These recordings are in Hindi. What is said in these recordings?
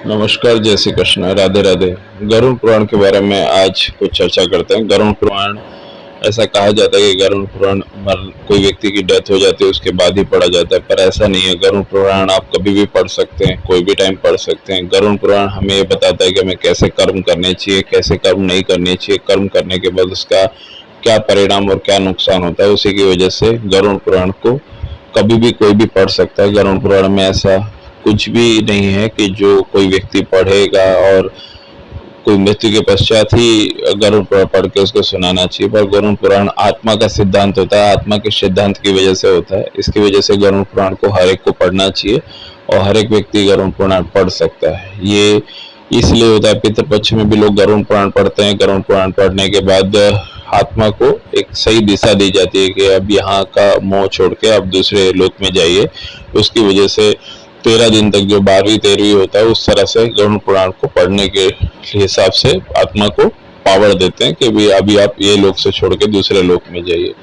नमस्कार, जय श्री कृष्ण, राधे राधे। गरुड़ पुराण के बारे में आज कुछ चर्चा करते हैं। गरुड़ पुराण, ऐसा कहा जाता है कि गरुड़ पुराण कोई व्यक्ति की डेथ हो जाती है उसके बाद ही पढ़ा जाता है, पर ऐसा नहीं है। गरुड़ पुराण आप कभी भी पढ़ सकते हैं, कोई भी टाइम पढ़ सकते हैं। गरुड़ पुराण हमें ये बताता है कि हमें कैसे कर्म करने चाहिए, कैसे कर्म नहीं करने चाहिए, कर्म करने के बाद उसका क्या परिणाम और क्या नुकसान होता है। उसी की वजह से गरुड़ पुराण को कभी भी कोई भी पढ़ सकता है। गरुड़ पुराण में ऐसा कुछ भी नहीं है कि जो कोई व्यक्ति पढ़ेगा और कोई मृत्यु के पश्चात ही गरुड़ पुराण पढ़ के उसको सुनाना चाहिए। पर गरुड़ पुराण आत्मा का सिद्धांत होता है, आत्मा के सिद्धांत की वजह से होता है। इसकी वजह से गरुड़ पुराण को हर एक को पढ़ना चाहिए और हर एक व्यक्ति गरुड़ पुराण पढ़ सकता है। ये इसलिए होता है, पितृपक्ष में भी लोग गरुड़ पुराण पढ़ते हैं। गरुड़ पुराण पढ़ने के बाद आत्मा को एक सही दिशा दी जाती है कि अब यहाँ का मोह छोड़ के अब दूसरे लोक में जाइए। उसकी वजह से 13 दिन तक जो 12वीं 13वीं होता है, उस तरह से गरुड़ पुराण को पढ़ने के हिसाब से आत्मा को पावर देते हैं कि भाई अभी आप ये लोक से छोड़ के दूसरे लोक में जाइए।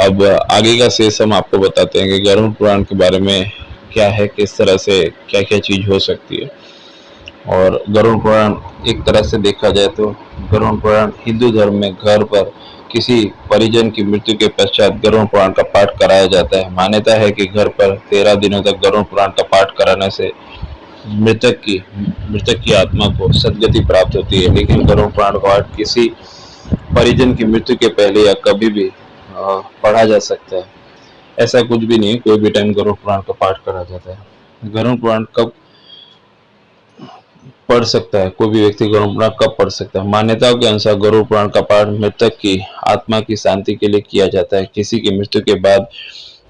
अब आगे का शेष हम आपको बताते हैं कि गरुड़ पुराण के बारे में क्या है, किस तरह से क्या क्या चीज हो सकती है। और गरुड़ पुराण एक तरह से देखा जाए तो गरुड़ पुराण हिंदू धर्म में घर पर किसी परिजन की मृत्यु के पश्चात गरुड़ पुराण का पाठ कराया जाता है। मान्यता है कि घर पर 13 दिनों तक गरुड़ पुराण का पाठ कराने से मृतक की आत्मा को सद्गति प्राप्त होती है। लेकिन गरुड़ पुराण का पाठ किसी परिजन की मृत्यु के पहले या कभी भी पढ़ा जा सकता है। ऐसा कुछ भी नहीं, कोई भी टाइम गरुड़ पुराण का पाठ करा जाता है। गरुड़ पुराण कब पढ़ सकता है, कोई भी व्यक्ति गरुड़ पुराण कब पढ़ सकता है? मान्यताओं के अनुसार गरुड़ पुराण का पाठ मृतक की आत्मा की शांति के लिए किया जाता है। किसी की मृत्यु के बाद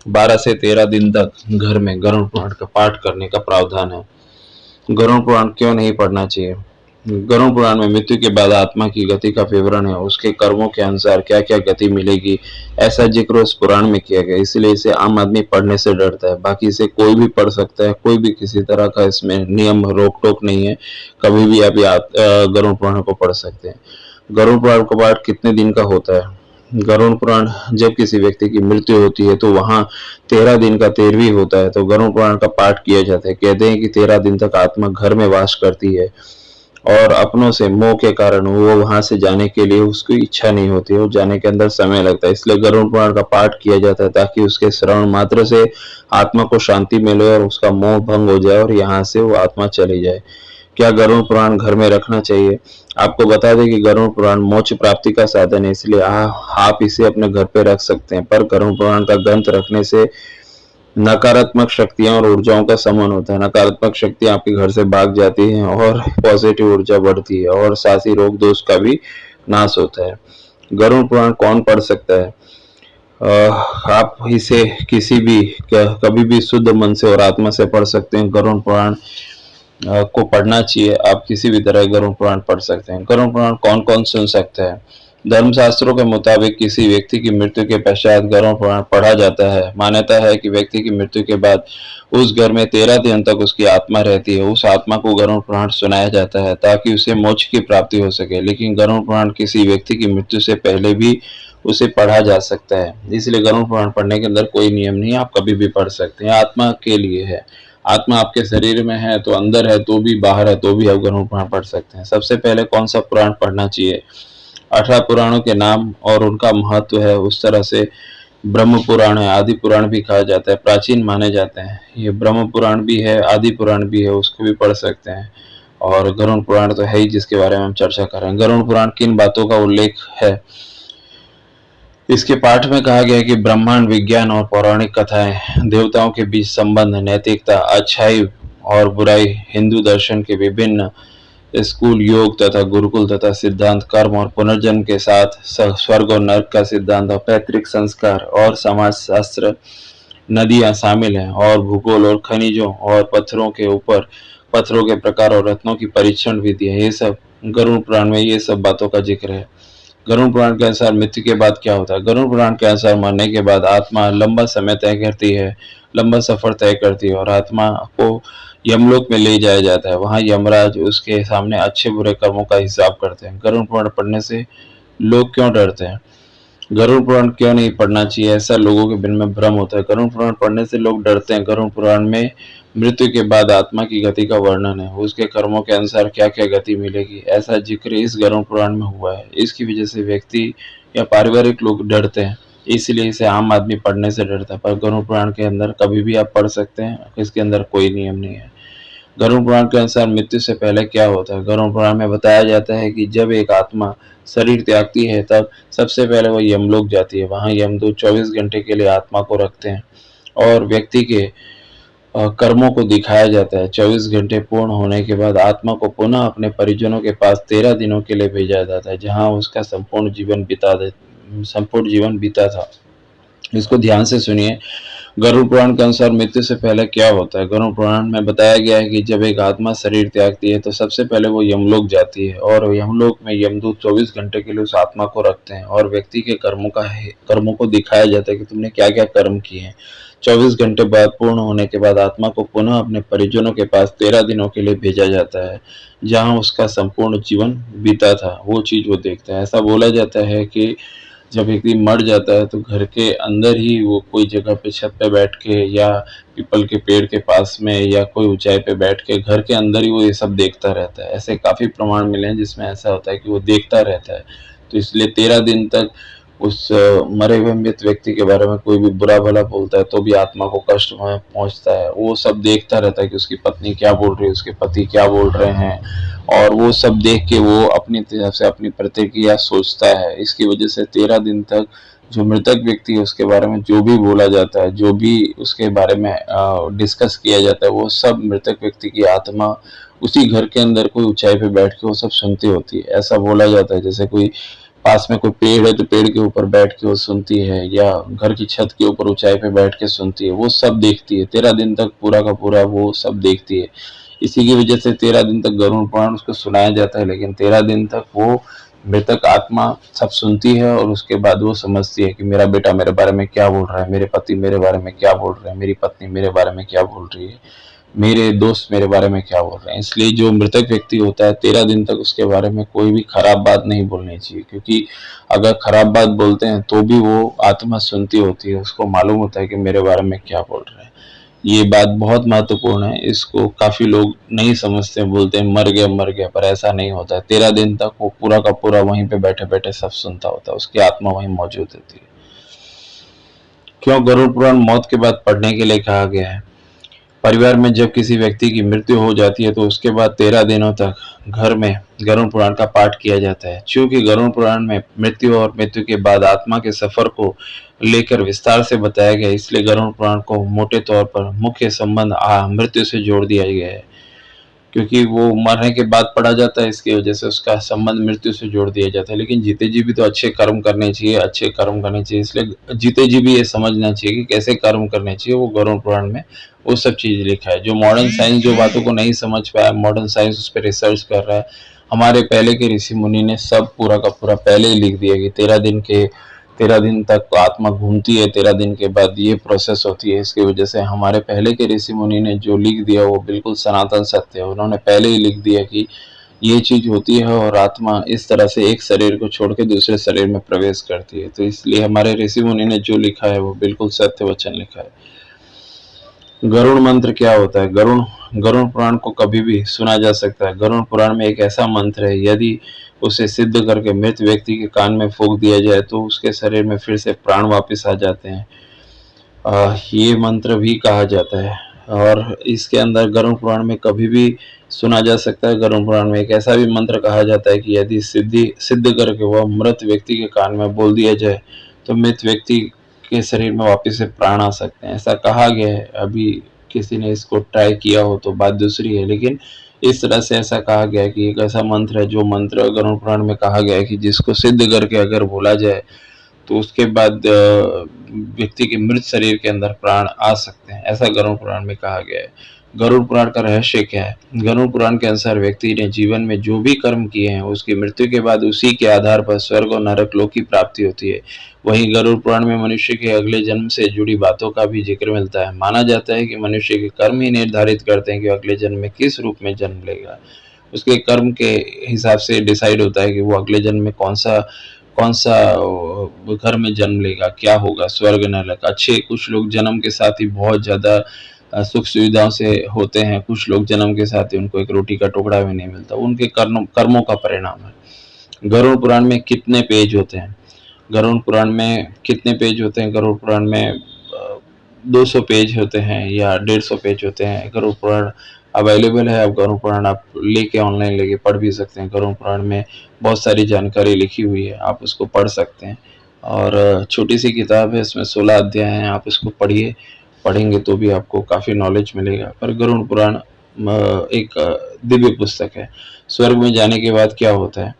12 से 13 दिन तक घर में गरुड़ पुराण का पाठ करने का प्रावधान है। गरुड़ पुराण क्यों नहीं पढ़ना चाहिए? गरुड़ पुराण में मृत्यु के बाद आत्मा की गति का विवरण है, उसके कर्मों के अनुसार क्या क्या गति मिलेगी, ऐसा जिक्र उस पुराण में किया गया। इसलिए इसे आम आदमी पढ़ने से डरता है। बाकी इसे कोई भी पढ़ सकता है, कोई भी किसी तरह का इसमें नियम रोक टोक नहीं है। कभी भी आप गरुड़ पुराण को पढ़ सकते हैं। गरुड़ पुराण का पाठ कितने दिन का होता है? गरुड़ पुराण जब किसी व्यक्ति की मृत्यु होती है तो वहां 13 दिन का 13वीं होता है तो गरुड़ पुराण का पाठ किया जाता है। कहते हैं कि 13 दिन तक आत्मा घर में वास करती है और अपनों से मोह के कारण वो वहां से जाने के लिए उसकी इच्छा नहीं होती है, वो जाने के अंदर समय लगता है। इसलिए गरुड़ पुराण का पाठ किया जाता है ताकि उसके श्रवण मात्र से आत्मा को शांति मिले और उसका मोह भंग हो जाए और यहाँ से वो आत्मा चली जाए। क्या गरुड़ पुराण घर में रखना चाहिए? आपको बता दें कि गरुड़ पुराण मोक्ष प्राप्ति का साधन है, इसलिए आप इसे अपने घर पे रख सकते हैं। पर गरुड़ पुराण का ग्रंथ रखने से नकारात्मक शक्तियां और ऊर्जाओं का समन होता है। नकारात्मक शक्तियां आपके घर से भाग जाती हैं और पॉजिटिव ऊर्जा बढ़ती है और साथ ही रोग दोष का भी नाश होता है। गरुड़ पुराण कौन पढ़ सकता है? आप इसे किसी भी कभी भी शुद्ध मन से और आत्मा से पढ़ सकते हैं। गरुड़ पुराण को पढ़ना चाहिए। आप किसी भी तरह गरुड़ पुराण पढ़ सकते हैं। गरुड़ पुराण कौन कौन सुन सकता है? धर्मशास्त्रों के मुताबिक किसी व्यक्ति की मृत्यु के पश्चात गरुड़ पुराण पढ़ा जाता है। मान्यता है कि व्यक्ति की मृत्यु के बाद उस घर में 13 दिन तक उसकी आत्मा रहती है। उस आत्मा को गरुड़ पुराण सुनाया जाता है ताकि उसे मोक्ष की प्राप्ति हो सके। लेकिन गरुड़ पुराण किसी व्यक्ति की मृत्यु से पहले भी उसे पढ़ा जा सकता है। इसलिए गरुड़ पुराण पढ़ने के अंदर कोई नियम नहीं है, आप कभी भी पढ़ सकते हैं। आत्मा के लिए है। आत्मा आपके शरीर में है तो अंदर है तो भी, बाहर है तो भी आप गरुड़ पुराण पढ़ सकते हैं। सबसे पहले कौन सा पुराण पढ़ना चाहिए? 18 पुराणों के नाम और उनका महत्व है। उस तरह से ब्रह्म पुराण है, आदि पुराण भी कहा जाता है, प्राचीन माने जाते हैं। ये ब्रह्म पुराण भी है, आदि पुराण भी है, उसको भी पढ़ सकते हैं। और गरुड़ पुराण तो है ही जिसके बारे में हम चर्चा कर रहे हैं। गरुड़ पुराण किन बातों का उल्लेख है? इसके पाठ में कहा गया है कि ब्रह्मांड, विज्ञान और पौराणिक कथाएं, देवताओं के बीच संबंध, नैतिकता, अच्छाई और बुराई, हिंदू दर्शन के विभिन्न स्कूल, योग तथा गुरुकुल तथा सिद्धांत, कर्म और पुनर्जन्म के साथ स्वर्ग और नरक का सिद्धांत और पैतृक संस्कार और समाज शास्त्र, नदियां शामिल हैं और भूगोल और खनिजों और पत्थरों के ऊपर पत्थरों के प्रकार और रत्नों की परीक्षण विधि है। ये सब गरुड़ पुराण में ये सब बातों का जिक्र है। गरुड़ पुराण के अनुसार मृत्यु के बाद क्या होता है? गरुड़ पुराण के अनुसार मरने के बाद आत्मा लंबा समय तय करती है, लंबा सफर तय करती है और आत्मा को यमलोक में ले जाया जाता है। वहां यमराज उसके सामने अच्छे बुरे कर्मों का हिसाब करते हैं। गरुड़ पुराण पढ़ने से लोग क्यों डरते हैं? गरुड़ पुराण क्यों नहीं पढ़ना चाहिए? ऐसा लोगों के मन में भ्रम होता है। गरुड़ पुराण पढ़ने से लोग डरते हैं। गरुड़ पुराण में मृत्यु के बाद आत्मा की गति का वर्णन है, उसके कर्मों के अनुसार क्या क्या गति मिलेगी, ऐसा जिक्र इस गरुड़ पुराण में हुआ है। इसकी वजह से व्यक्ति या पारिवारिक लोग डरते हैं, इसलिए इसे आम आदमी पढ़ने से डरता है। पर गरुड़ पुराण के अंदर कभी भी आप पढ़ सकते हैं, इसके अंदर कोई नियम नहीं है। गरुड़ पुराण के अनुसार मृत्यु से पहले क्या होता है? गरुड़ पुराण में बताया जाता है कि जब एक आत्मा शरीर त्यागती है तब सबसे पहले वो यमलोक जाती है। वहां यमदूत 24 घंटे के लिए आत्मा को रखते हैं और व्यक्ति के कर्मों को दिखाया जाता है। 24 घंटे पूर्ण होने के बाद आत्मा को पुनः अपने परिजनों के पास 13 दिनों के लिए भेजा जाता है, जहां उसका संपूर्ण जीवन बीता था। इसको ध्यान से सुनिए। गरुड़ पुराण के अनुसार मृत्यु से पहले क्या होता है? गरुड़ पुराण में बताया गया है कि जब एक आत्मा शरीर त्यागती है तो सबसे पहले वो यमलोक जाती है और यमलोक में यमदूत 24 घंटे के लिए उस आत्मा को रखते हैं और व्यक्ति के कर्मों को दिखाया जाता है कि तुमने क्या क्या कर्म किए हैं। 24 घंटे बाद पूर्ण होने के बाद आत्मा को पुनः अपने परिजनों के पास 13 दिनों के लिए भेजा जाता है, जहाँ उसका संपूर्ण जीवन बीता था। वो चीज वो देखता है। ऐसा बोला जाता है कि जब व्यक्ति मर जाता है तो घर के अंदर ही वो कोई जगह पे छत पे बैठ के या पीपल के पेड़ के पास में या कोई ऊंचाई पे बैठ के घर के अंदर ही वो ये सब देखता रहता है। ऐसे काफी प्रमाण मिले हैं जिसमें ऐसा होता है कि वो देखता रहता है। तो इसलिए 13 दिन तक उस मरे हुए मृत व्यक्ति के बारे में कोई भी बुरा भला बोलता है तो भी आत्मा को कष्ट पहुंचता है। वो सब देखता रहता है कि उसकी पत्नी क्या बोल रही है, उसके पति क्या बोल रहे हैं, और वो सब देख के वो अपनी तरफ से अपनी प्रतिक्रिया सोचता है। इसकी वजह से 13 दिन तक जो मृतक व्यक्ति है उसके बारे में जो भी बोला जाता है, जो भी उसके बारे में डिस्कस किया जाता है, वो सब मृतक व्यक्ति की आत्मा उसी घर के अंदर कोई ऊंचाई पे बैठ के वो सब सुनती होती है। ऐसा बोला जाता है जैसे कोई पास में कोई पेड़ है तो पेड़ के ऊपर बैठ के वो सुनती है, या घर की छत के ऊपर ऊंचाई पे बैठ के सुनती है। वो सब देखती है 13 दिन तक, पूरा का पूरा वो सब देखती है। इसी की वजह से 13 दिन तक गरुड़ पुराण उसको सुनाया जाता है। लेकिन 13 दिन तक वो मृतक आत्मा सब सुनती है और उसके बाद वो समझती है कि मेरा बेटा मेरे बारे में क्या बोल रहा है, मेरे पति मेरे बारे में क्या बोल रहे हैं, मेरी पत्नी मेरे बारे में क्या बोल रही है, मेरे दोस्त मेरे बारे में क्या बोल रहे हैं। इसलिए जो मृतक व्यक्ति होता है 13 दिन तक उसके बारे में कोई भी खराब बात नहीं बोलनी चाहिए, क्योंकि अगर खराब बात बोलते हैं तो भी वो आत्मा सुनती होती है, उसको मालूम होता है कि मेरे बारे में क्या बोल रहे हैं। ये बात बहुत महत्वपूर्ण है, इसको काफी लोग नहीं समझते, बोलते हैं मर गया, पर ऐसा नहीं होता है। 13 दिन तक वो पूरा का पूरा वहीं पे बैठे बैठे सब सुनता होता है, उसकी आत्मा वहीं मौजूद होती है। क्यों गरुड़ पुराण मौत के बाद पढ़ने के लिए कहा गया है? परिवार में जब किसी व्यक्ति की मृत्यु हो जाती है तो उसके बाद 13 दिनों तक घर में गरुड़ पुराण का पाठ किया जाता है। चूंकि गरुड़ पुराण में मृत्यु और मृत्यु के बाद आत्मा के सफर को लेकर विस्तार से बताया गया, इसलिए गरुड़ पुराण को मोटे तौर पर मुख्य संबंध मृत्यु से जोड़ दिया गया है। क्योंकि वो मरने के बाद पढ़ा जाता है, इसकी वजह से उसका संबंध मृत्यु से जोड़ दिया जाता है। लेकिन जीते जी भी तो अच्छे कर्म करने चाहिए, अच्छे कर्म करने चाहिए, इसलिए जीते जी भी ये समझना चाहिए कि कैसे कर्म करने चाहिए। वो गरुड़ पुराण में वो सब चीज लिखा है। जो मॉडर्न साइंस जो बातों को नहीं समझ पाया, मॉडर्न साइंस उस पर रिसर्च कर रहा है, हमारे पहले के ऋषि मुनि ने सब पूरा का पूरा पहले ही लिख दिया कि 13 दिन तक आत्मा घूमती है, 13 दिन के बाद ये प्रोसेस होती है। इसकी वजह से हमारे पहले के ऋषि मुनि ने जो लिख दिया वो बिल्कुल सनातन सत्य है। उन्होंने पहले ही लिख दिया कि ये चीज होती है और आत्मा इस तरह से एक शरीर को छोड़ के दूसरे शरीर में प्रवेश करती है। तो इसलिए हमारे ऋषि मुनि ने जो लिखा है वो बिल्कुल सत्य वचन लिखा है। गरुड़ मंत्र क्या होता है? गरुड़ पुराण को कभी भी सुना जा सकता है। गरुड़ पुराण में एक ऐसा मंत्र है, यदि उसे सिद्ध करके मृत व्यक्ति के कान में फूंक दिया जाए तो उसके शरीर में फिर से प्राण वापस आ जाते हैं। ये मंत्र भी कहा जाता है और इसके अंदर गरुड़ पुराण में कभी भी सुना जा सकता है। गरुड़ पुराण में एक ऐसा भी मंत्र कहा जाता है कि यदि सिद्ध करके वह मृत व्यक्ति के कान में बोल दिया जाए तो मृत व्यक्ति के शरीर में वापस से प्राण आ सकते हैं। ऐसा कहा गया है। अभी किसी ने इसको ट्राई किया हो तो बात दूसरी है, लेकिन इस तरह से ऐसा कहा गया है कि एक ऐसा मंत्र है, जो मंत्र गरुड़ पुराण में कहा गया है कि जिसको सिद्ध करके अगर बोला जाए तो उसके बाद व्यक्ति के मृत शरीर के अंदर प्राण आ सकते हैं। ऐसा गरुड़ पुराण में कहा गया है। गरुड़ पुराण का रहस्य क्या है? गरुड़ पुराण के अनुसार व्यक्ति ने जीवन में जो भी कर्म किए हैं उसकी मृत्यु के बाद उसी के आधार पर स्वर्ग और नरक लोक की प्राप्ति होती है। वहीं गरुड़ पुराण में मनुष्य के अगले जन्म से जुड़ी बातों का भी जिक्र मिलता है। माना जाता है कि मनुष्य के कर्म ही निर्धारित करते हैं कि अगले जन्म में किस रूप में जन्म लेगा। उसके कर्म के हिसाब से डिसाइड होता है कि वो अगले जन्म में कौन सा घर में जन्म लेगा, क्या होगा, स्वर्ग नरक। अच्छे कुछ लोग जन्म के साथ ही बहुत ज्यादा सुख सुविधाओं से होते हैं, कुछ लोग जन्म के साथ ही उनको एक रोटी का टुकड़ा भी नहीं मिलता, उनके कर्मों का परिणाम है। गरुड़ पुराण में कितने पेज होते हैं? गरुड़ पुराण में कितने पेज होते हैं? गरुड़ पुराण में 200 पेज होते हैं या 150 पेज होते हैं। गरुड़ पुराण अवेलेबल है, अब गरुड़ पुराण आप लेके ऑनलाइन लेके पढ़ भी सकते हैं। गरुड़ पुराण में बहुत सारी जानकारी लिखी हुई है, आप उसको पढ़ सकते हैं। और छोटी सी किताब है, इसमें 16 अध्याय हैं, आप इसको पढ़िए, पढ़ेंगे तो भी आपको काफ़ी नॉलेज मिलेगा। पर गरुड़ पुराण एक दिव्य पुस्तक है। स्वर्ग में जाने के बाद क्या होता है?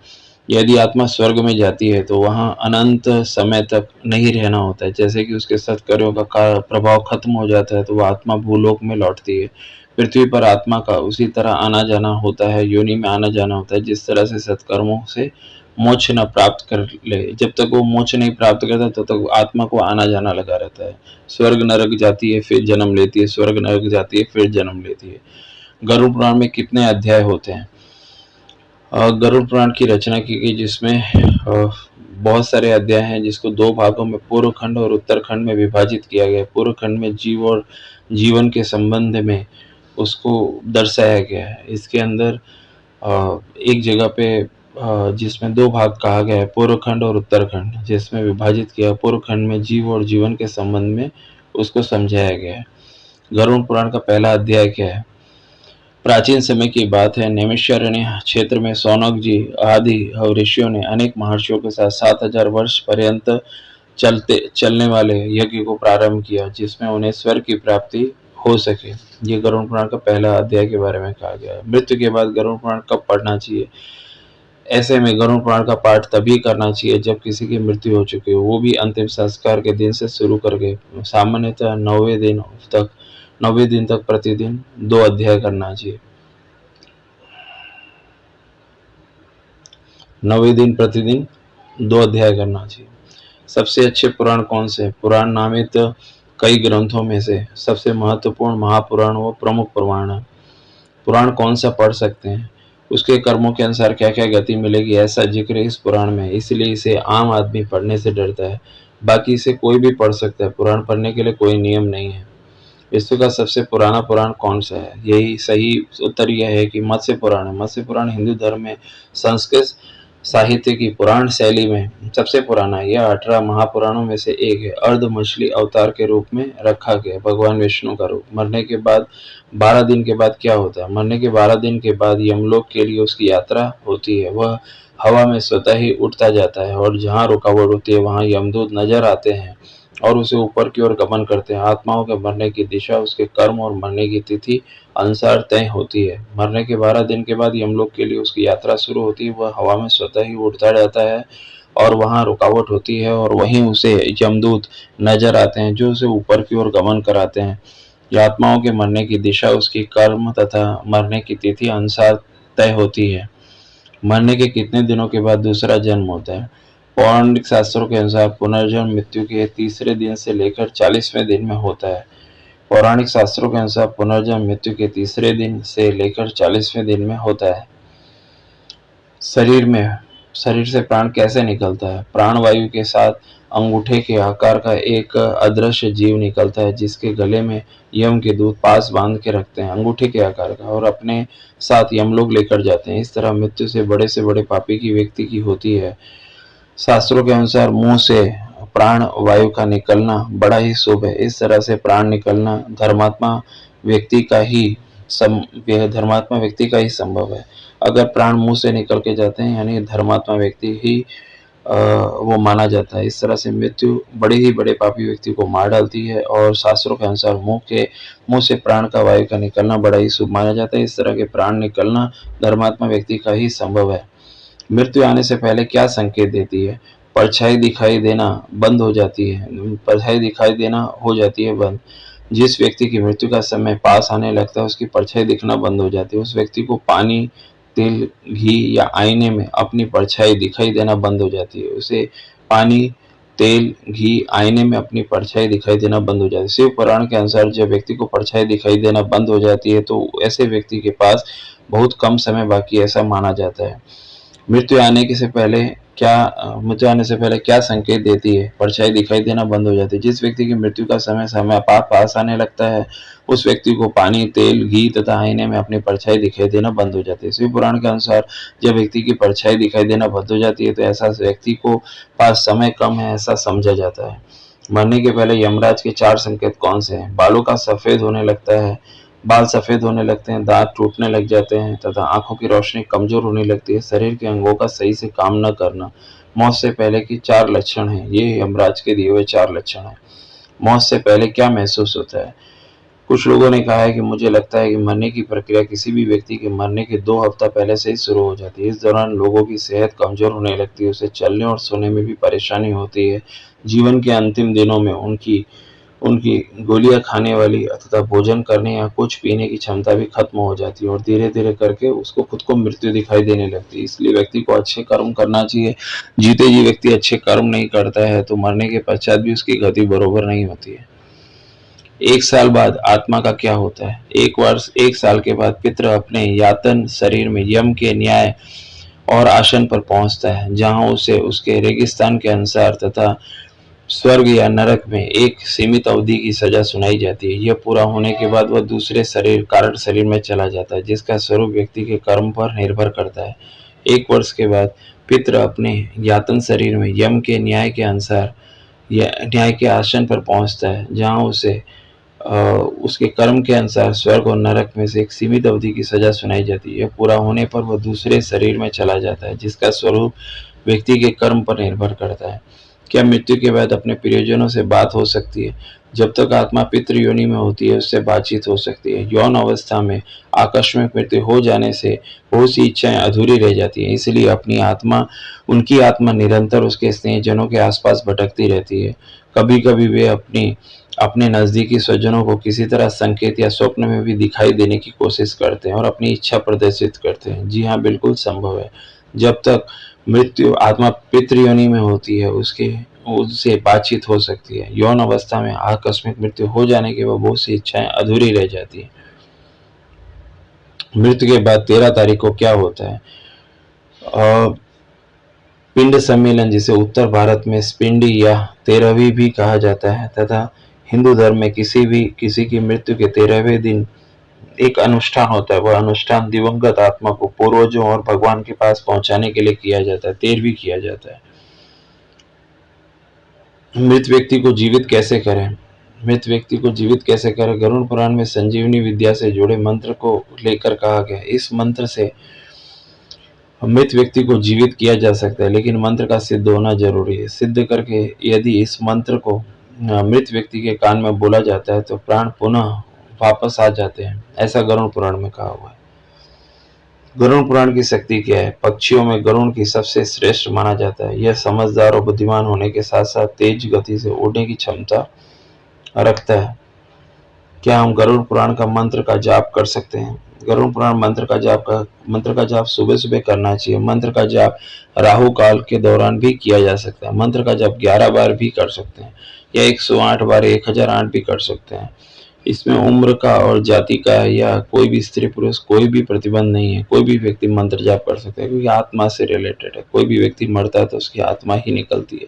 यदि आत्मा स्वर्ग में जाती है तो वहाँ अनंत समय तक नहीं रहना होता है। जैसे कि उसके सत्कर्मों का प्रभाव खत्म हो जाता है तो वह आत्मा भूलोक में लौटती है। पृथ्वी पर आत्मा का उसी तरह आना जाना होता है, योनि में आना जाना होता है, जिस तरह से सत्कर्मों से मोक्ष न प्राप्त कर ले। जब तक वो मोक्ष नहीं प्राप्त करता तब तक आत्मा को आना जाना लगा रहता है। स्वर्ग नरक जाती है, फिर जन्म लेती है, स्वर्ग नरक जाती है, फिर जन्म लेती है। गरुड़ पुराण में कितने अध्याय होते हैं? गरुड़ पुराण की रचना की गई, जिसमें बहुत सारे अध्याय हैं, जिसको 2 भागों में पूर्व खंड और उत्तर खंड में विभाजित किया गया है। पूर्व खंड में जीव और जीवन के संबंध में उसको दर्शाया गया है। इसके अंदर एक जगह पे जिसमें 2 भाग कहा गया है, पूर्व खंड और उत्तर खंड, जिसमें विभाजित किया। पूर्व खंड में जीव और जीवन के संबंध में उसको समझाया गया है। गरुड़ पुराण का पहला अध्याय क्या है? प्राचीन समय की बात है, नैमिषारण्य क्षेत्र में सौनक जी आदि ऋषियों ने अनेक महर्षियों के साथ 7000 वर्ष पर्यंत चलने वाले यज्ञ को प्रारंभ किया, जिसमें उन्हें स्वर्ग की प्राप्ति हो सके। ये गरुड़ पुराण का पहला अध्याय के बारे में कहा गया है। मृत्यु के बाद गरुड़ पुराण कब पढ़ना चाहिए? ऐसे में गरुड़ पुराण का पाठ तभी करना चाहिए जब किसी की मृत्यु हो चुकी हो, वो भी अंतिम संस्कार के दिन से शुरू करके सामान्यतः 90 दिन तक प्रतिदिन 2 अध्याय करना चाहिए। 90 दिन प्रतिदिन 2 अध्याय करना चाहिए। सबसे अच्छे पुराण कौन से? पुराण नामित कई ग्रंथों में से सबसे महत्वपूर्ण महापुराण व प्रमुख पुराण है। पुराण कौन सा पढ़ सकते हैं? उसके कर्मों के अनुसार क्या क्या गति मिलेगी, ऐसा जिक्र इस पुराण में है, इसलिए इसे आम आदमी पढ़ने से डरता है। बाकी इसे कोई भी पढ़ सकता है, पुराण पढ़ने के लिए कोई नियम नहीं है। विश्व का सबसे पुराना पुराण कौन सा है? यही सही उत्तर यह है कि मत्स्य पुराण है। मत्स्य पुराण हिंदू धर्म में संस्कृत साहित्य की पुराण शैली में सबसे पुराना है। यह 18 महापुराणों में से एक है। अर्ध मछली अवतार के रूप में रखा गया, भगवान विष्णु का रूप। मरने के बाद 12 दिन के बाद क्या होता है? मरने के 12 दिन के बाद यमलोक के लिए उसकी यात्रा होती है। वह हवा में स्वतः ही उठता जाता है और जहाँ रुकावट होती है वहाँ यमदूत नजर आते हैं और उसे ऊपर की ओर गमन करते हैं। आत्माओं के मरने की दिशा उसके कर्म और मरने की तिथि अनुसार तय होती है। मरने के 12 दिन के बाद यमलोक के लिए उसकी यात्रा शुरू होती है। वह हवा में स्वतः ही उड़ता जाता है और वहाँ रुकावट होती है और वहीं उसे यमदूत नजर आते हैं जो उसे ऊपर की ओर गमन कराते हैं। यह आत्माओं के मरने की दिशा उसकी कर्म तथा मरने की तिथि अनुसार तय होती है। मरने के कितने दिनों के बाद दूसरा जन्म होता है? पौराणिक शास्त्रों के अनुसार पुनर्जन्म मृत्यु के तीसरे दिन से लेकर 40वें दिन में होता है। पौराणिक शास्त्रों के अनुसार पुनर्जन्म मृत्यु के तीसरे दिन से लेकर 40वें दिन में होता है। शरीर से प्राण कैसे निकलता है? प्राण वायु के साथ अंगूठे के आकार का एक अदृश्य जीव निकलता है, जिसके गले में यम के दूत पास बांध के रखते हैं, अंगूठे के आकार का, और अपने साथ यमलोक लेकर जाते हैं। इस तरह मृत्यु से बड़े पापी की व्यक्ति की होती है। शास्त्रों के अनुसार मुंह से प्राण वायु का निकलना बड़ा ही शुभ है। इस तरह से प्राण निकलना धर्मात्मा व्यक्ति का ही संभव है। अगर प्राण मुंह से निकल के जाते हैं यानी धर्मात्मा व्यक्ति ही वो माना जाता है। इस तरह से मृत्यु बड़े पापी व्यक्ति को मार डालती है और शास्त्रों के अनुसार मुंह से प्राण का वायु का निकलना बड़ा ही शुभ माना जाता है। इस तरह के प्राण निकलना धर्मात्मा व्यक्ति का ही संभव है। मृत्यु आने से पहले क्या संकेत देती है? परछाई दिखाई देना बंद हो जाती है, परछाई दिखाई देना हो जाती है बंद। जिस व्यक्ति की मृत्यु का समय पास आने लगता है उसकी परछाई दिखना बंद हो जाती है। उस व्यक्ति को पानी, तेल, घी या आईने में अपनी परछाई दिखाई देना बंद हो जाती है। उसे पानी, तेल, घी, आईने में अपनी परछाई दिखाई देना बंद हो जाती है। शिव पुराण के अनुसार जब व्यक्ति को परछाई दिखाई देना बंद हो जाती है तो ऐसे व्यक्ति के पास बहुत कम समय बाकी ऐसा माना जाता है। मृत्यु आने से पहले क्या संकेत देती है? परछाई दिखाई देना बंद हो जाती है। जिस व्यक्ति की मृत्यु का समय समय पास आने लगता है, उस व्यक्ति को पानी, तेल, घी तथा आईने में अपनी परछाई दिखाई देना बंद हो जाती है। शिव पुराण के अनुसार जब व्यक्ति की परछाई दिखाई देना बंद हो जाती है तो ऐसा व्यक्ति को पास समय कम है, ऐसा समझा जाता है। मरने के पहले यमराज के 4 संकेत कौन से हैं? बालों का सफेद होने लगता है, बाल सफेद होने लगते हैं, दांत टूटने लग जाते हैं तथा आंखों की रोशनी कमजोर होने लगती है, शरीर के अंगों का सही से काम न करना। मौत से पहले की 4 लक्षण हैं। ये यमराज के दिए हुए 4 लक्षण हैं। मौत से पहले क्या महसूस होता है? कुछ लोगों ने कहा है कि मुझे लगता है कि मरने की प्रक्रिया किसी भी व्यक्ति के मरने के 2 हफ्ता पहले से ही शुरू हो जाती है। इस दौरान लोगों की सेहत कमजोर होने लगती है, उसे चलने और सोने में भी परेशानी होती है। जीवन के अंतिम दिनों में उनकी उनकी गोलियां खाने वाली तथा भोजन करने या कुछ पीने की क्षमता भी खत्म हो जाती है और धीरे धीरे करके उसको खुद को मृत्यु दिखाई देने लगती है। इसलिए व्यक्ति को अच्छे कर्म करना चाहिए। जीते जी व्यक्ति अच्छे कर्म नहीं करता है तो मरने के पश्चात भी उसकी गति बरोबर नहीं होती है। 1 साल बाद आत्मा का क्या होता है? 1 साल के बाद पितृ अपने यातन शरीर में यम के न्याय और आसन पर पहुंचता है, जहां उसे उसके रेगिस्तान के अनुसार तथा स्वर्ग या नरक में एक सीमित अवधि की सजा सुनाई जाती है। यह पूरा होने के बाद वह दूसरे कारण शरीर में चला जाता है, जिसका स्वरूप व्यक्ति के कर्म पर निर्भर करता है। 1 वर्ष के बाद पितृ अपने यातन शरीर में यम के न्याय के अनुसार न्याय के आसन पर पहुंचता है, जहां उसे उसके कर्म के अनुसार स्वर्ग और नरक में से एक सीमित अवधि की सजा सुनाई जाती है। यह पूरा होने पर वह दूसरे शरीर में चला जाता है, जिसका स्वरूप व्यक्ति के कर्म पर निर्भर करता है। क्या मृत्यु के बाद अपने प्रियजनों से बात हो सकती है? जब तक आत्मा पितृ योनि में होती है उससे बातचीत हो सकती है। यौन अवस्था में आकस्मिक मृत्यु हो जाने से बहुत सी इच्छाएं अधूरी रह जाती हैं, इसलिए उनकी आत्मा निरंतर उसके स्नेहजनों के आसपास भटकती रहती है। कभी कभी वे अपने नज़दीकी स्वजनों को किसी तरह संकेत या स्वप्न में भी दिखाई देने की कोशिश करते हैं और अपनी इच्छा प्रदर्शित करते हैं। जी हाँ, बिल्कुल संभव है। जब तक आत्मा पितृयोनि में होती है उससे बातचीत हो सकती है। यौन अवस्था में आकस्मिक मृत्यु हो जाने के बाद बहुत सी इच्छाएं अधूरी रह जाती है। मृत्यु के बाद 13 तारीख को क्या होता है? पिंड सम्मेलन, जिसे उत्तर भारत में स्पिंडी या 13वीं भी कहा जाता है, तथा हिंदू धर्म में किसी की मृत्यु के 13वें दिन एक अनुष्ठान होता है। वह अनुष्ठान दिवंगत आत्मा को पूर्वजों और भगवान के पास पहुंचाने के लिए किया जाता है। 13वीं किया जाता है। मृत व्यक्ति को जीवित कैसे करें? मृत व्यक्ति को जीवित कैसे करें? गरुड़ पुराण में संजीवनी विद्या से जुड़े मंत्र को लेकर कहा गया। इस मंत्र से मृत व्यक्ति को जीवित किया जा सकता है, लेकिन मंत्र का सिद्ध होना जरूरी है। सिद्ध करके यदि इस मंत्र को मृत व्यक्ति के कान में बोला जाता है तो प्राण पुनः वापस आ जाते हैं, ऐसा गरुड़ पुराण में कहा हुआ है। गरुड़ पुराण की शक्ति क्या है? पक्षियों में गरुड़ की सबसे श्रेष्ठ माना जाता है। यह समझदार और बुद्धिमान होने के साथ साथ तेज गति से उड़ने की क्षमता रखता है। क्या हम गरुड़ पुराण का मंत्र का जाप कर सकते हैं? गरुड़ पुराण मंत्र का जाप सुबह सुबह करना चाहिए। मंत्र का जाप राहु काल के दौरान भी किया जा सकता है। मंत्र का जाप 11 बार भी कर सकते हैं या 108 बार, 1008 भी कर सकते हैं। इसमें उम्र का और जाति का या कोई भी स्त्री पुरुष कोई भी प्रतिबंध नहीं है। कोई भी व्यक्ति मंत्र जाप कर सकता है, क्योंकि आत्मा से रिलेटेड है। कोई भी व्यक्ति मरता है तो उसकी आत्मा ही निकलती है।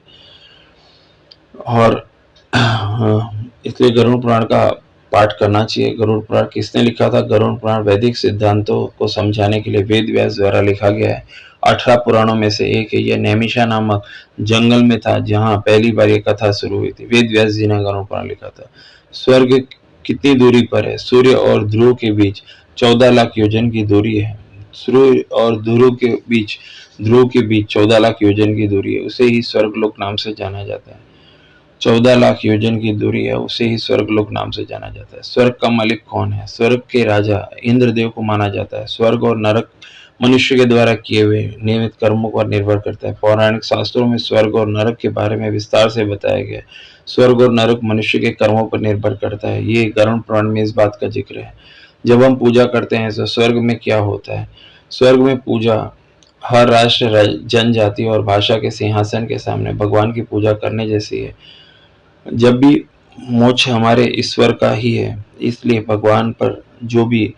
और इसलिए गरुड़ पुराण का पाठ करना चाहिए। गरुड़ पुराण किसने लिखा था? गरुड़ पुराण वैदिक सिद्धांतों को समझाने के लिए वेद व्यास द्वारा लिखा गया है। 18 पुराणों में से एक है। यह नैमिषा नामक जंगल में था, जहां पहली बार यह कथा शुरू हुई थी। वेद व्यास जी ने गरुड़ पुराण लिखा था। स्वर्ग कितनी दूरी पर है? सूर्य और ध्रुव के बीच 14 लाख योजन की दूरी है। सूर्य और ध्रुव के बीच 14 लाख योजन की दूरी है। उसे ही स्वर्गलोक नाम से जाना जाता है। 14 लाख योजन की दूरी है, उसे ही स्वर्गलोक नाम से जाना जाता है। स्वर्ग का मालिक कौन है? स्वर्ग के राजा इंद्रदेव को माना जाता है। स्वर्ग और नरक मनुष्य के द्वारा किए हुए नियमित कर्मों पर निर्भर करता है। पौराणिक शास्त्रों में स्वर्ग और नरक के बारे में विस्तार से बताया गया है। स्वर्ग और नरक मनुष्य के कर्मों पर निर्भर करता है। ये गरुड़ पुराण में इस बात का जिक्र है। जब हम पूजा करते हैं तो स्वर्ग में क्या होता है? स्वर्ग में पूजा हर राष्ट्र, जनजाति और भाषा के सिंहासन के सामने भगवान की पूजा करने जैसी है। जब भी मोक्ष हमारे ईश्वर का ही है, इसलिए भगवान पर जो भी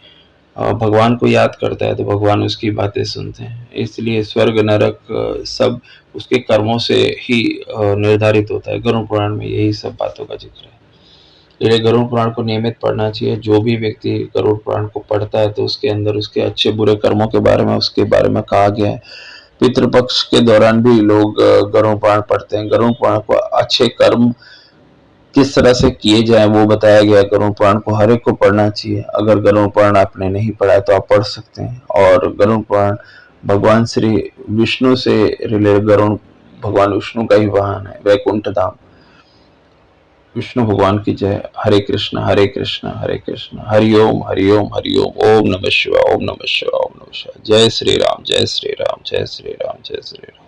भगवान को याद करता है तो भगवान उसकी बातें सुनते हैं। इसलिए स्वर्ग नरक सब उसके कर्मों से ही निर्धारित होता है। गरुड़ पुराण में यही सब बातों का जिक्र है। इसलिए गरुड़ पुराण को नियमित पढ़ना चाहिए। जो भी व्यक्ति गरुड़ पुराण को पढ़ता है तो उसके अंदर उसके अच्छे बुरे कर्मों के बारे में उसके बारे में कहा गया है। पितृपक्ष के दौरान भी लोग गरुड़ पुराण पढ़ते हैं। गरुड़ पुराण को अच्छे कर्म किस तरह से किए जाए वो बताया गया। गरुड़ पुराण को हर एक को पढ़ना चाहिए। अगर गरुड़ पुराण आपने नहीं पढ़ा है तो आप पढ़ सकते हैं। और गरुड़ पुराण भगवान श्री विष्णु से रिलेटेड, गरुड़ भगवान विष्णु का ही वाहन है, वैकुंठ धाम। विष्णु भगवान की जय। हरे कृष्ण हरे कृष्ण हरे कृष्ण, हरिओम हरिओम हरिओम। ओम नमः शिवाय ओम नमः शिवाय ओम नमः शिवाय। जय श्री राम जय श्री राम जय श्री राम जय श्री राम।